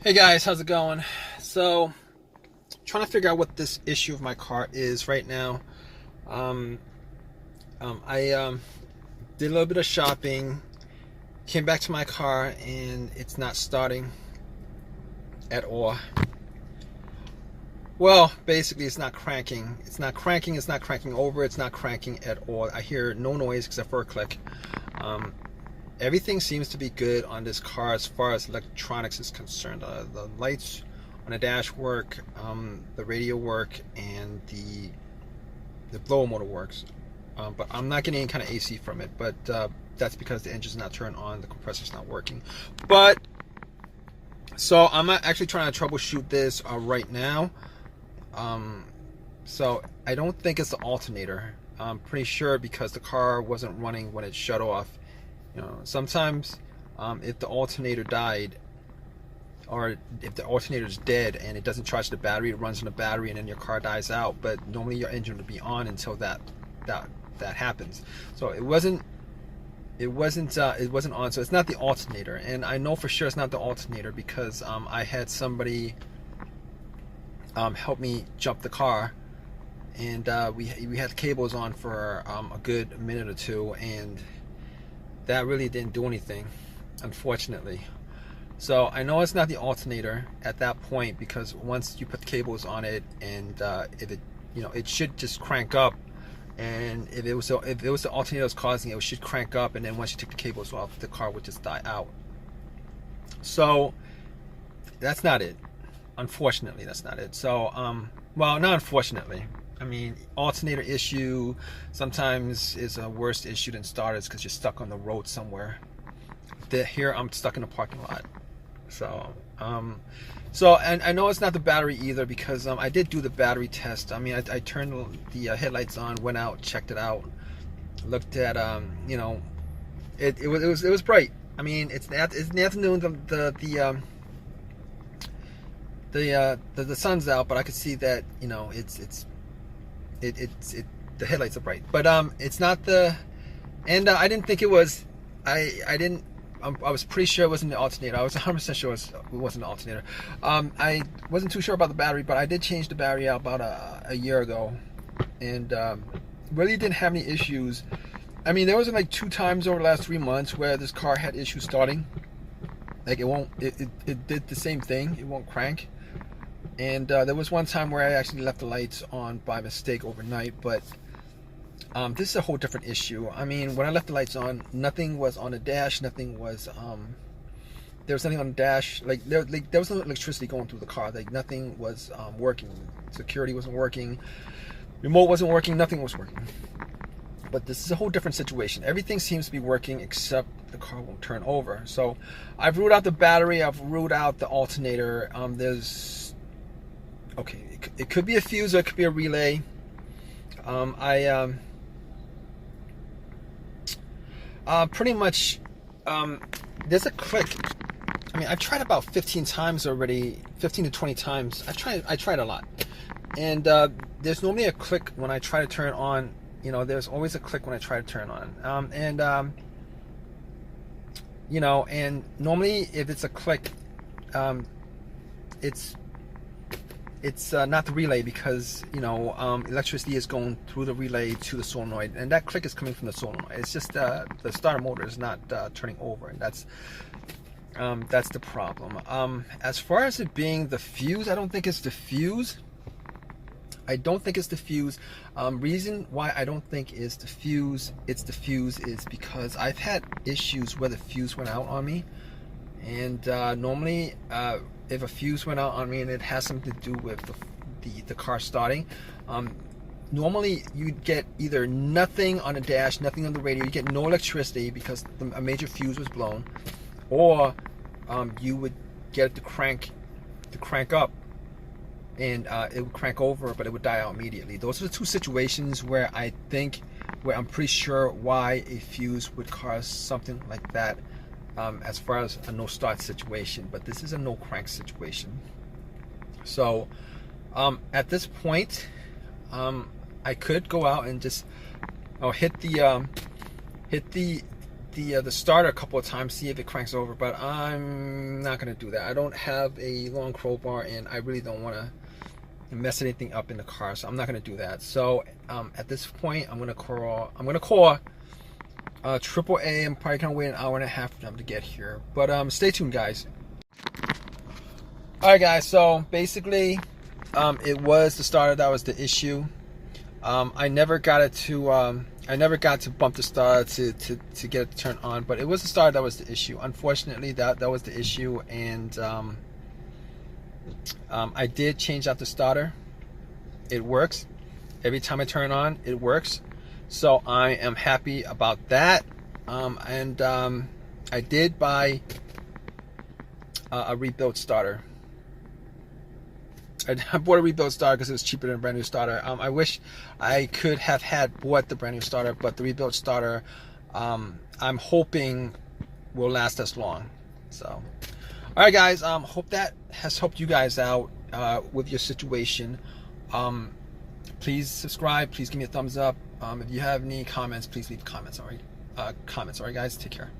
Hey guys, how's it going? So, trying to figure out what this issue of my car is right now. Um, I did a little bit of shopping, came back to my car, and it's not starting at all. Well, basically, it's not cranking. It's not cranking. It's not cranking over. It's not cranking at all. I hear no noise except for a click. Um, Everything seems to be good on this car as far as electronics is concerned. The lights on the dash work, the radio work, and the blower motor works. But I'm not getting any kind of AC from it. But that's because the engine's not turned on, the compressor's not working. But so I'm actually trying to troubleshoot this right now. So I don't think it's the alternator. I'm pretty sure because the car wasn't running when it shut off. You know, sometimes if the alternator died, or if the alternator is dead and it doesn't charge the battery, it runs on the battery and then your car dies out. But normally your engine will be on until that happens. So it wasn't on. So it's not the alternator, and I know for sure it's not the alternator because I had somebody help me jump the car, and we had cables on for a good minute or two, and that really didn't do anything, unfortunately. So I know it's not the alternator at that point, because once you put the cables on it, and if it, it should just crank up, and if it was the alternator that's causing it, it should crank up, and then once you take the cables off, the car would just die out. So that's not it. Unfortunately, that's not it. So well, not unfortunately. I mean, alternator issue sometimes is a worse issue than starters because you're stuck on the road somewhere. Here I'm stuck in a parking lot. So, and I know it's not the battery either, because I did do the battery test. I mean, I turned the headlights on, went out, checked it out, looked at it was bright. I mean, it's in the afternoon. The sun's out, but I could see that the headlights are bright, but it's not the, and I didn't think it was. I was pretty sure it wasn't the alternator. I was 100% sure it wasn't the alternator. I wasn't too sure about the battery, but I did change the battery out about a year ago, and really didn't have any issues. I mean, there was like 2 times over the last 3 months where this car had issues starting. Like it did the same thing. It won't crank. And there was one time where I actually left the lights on by mistake overnight, but this is a whole different issue. I mean, when I left the lights on, nothing was on the dash, nothing was, there was nothing on the dash, there was no electricity going through the car, like nothing was working. Security wasn't working, remote wasn't working, nothing was working. But this is a whole different situation. Everything seems to be working except the car won't turn over. So I've ruled out the battery, I've ruled out the alternator. Okay, it could be a fuse or it could be a relay. Pretty much, there's a click. I mean, I've tried about 15 times already, 15 to 20 times. I tried a lot. And there's normally a click when I try to turn on. There's always a click when I try to turn on. And normally if it's a click, it's not the relay, because electricity is going through the relay to the solenoid, and that click is coming from the solenoid. It's just the starter motor is not turning over, and that's the problem. As far as it being the fuse, I don't think it's the fuse. Reason why I don't think it's the fuse is because I've had issues where the fuse went out on me, and normally if a fuse went out on me and it has something to do with the car starting, normally you'd get either nothing on the dash, nothing on the radio, you get no electricity because a major fuse was blown, or you would get it to crank up, and it would crank over, but it would die out immediately. Those are the 2 situations where I'm pretty sure why a fuse would cause something like that, as far as a no start situation. But this is a no crank situation. So at this point, I could go out and just hit the the starter a couple of times, see if it cranks over, but I'm not gonna do that. I don't have a long crowbar, and I really don't want to mess anything up in the car, so I'm not gonna do that. So at this point, I'm gonna call AAA. I'm probably gonna wait an hour and a half for them to get here, but stay tuned, guys. All right, guys. So basically, it was the starter that was the issue. I never got to bump the starter to get it to turn on, but it was the starter that was the issue. Unfortunately, that was the issue, and I did change out the starter. It works. Every time I turn it on, it works. So I am happy about that. I did buy a rebuilt starter. I bought a rebuilt starter because it was cheaper than a brand new starter. I wish I could have bought the brand new starter, but the rebuilt starter, I'm hoping will last as long. So, all right, guys. Hope that has helped you guys out with your situation. Please subscribe. Please give me a thumbs up. If you have any comments, please leave comments. All right, guys. Take care.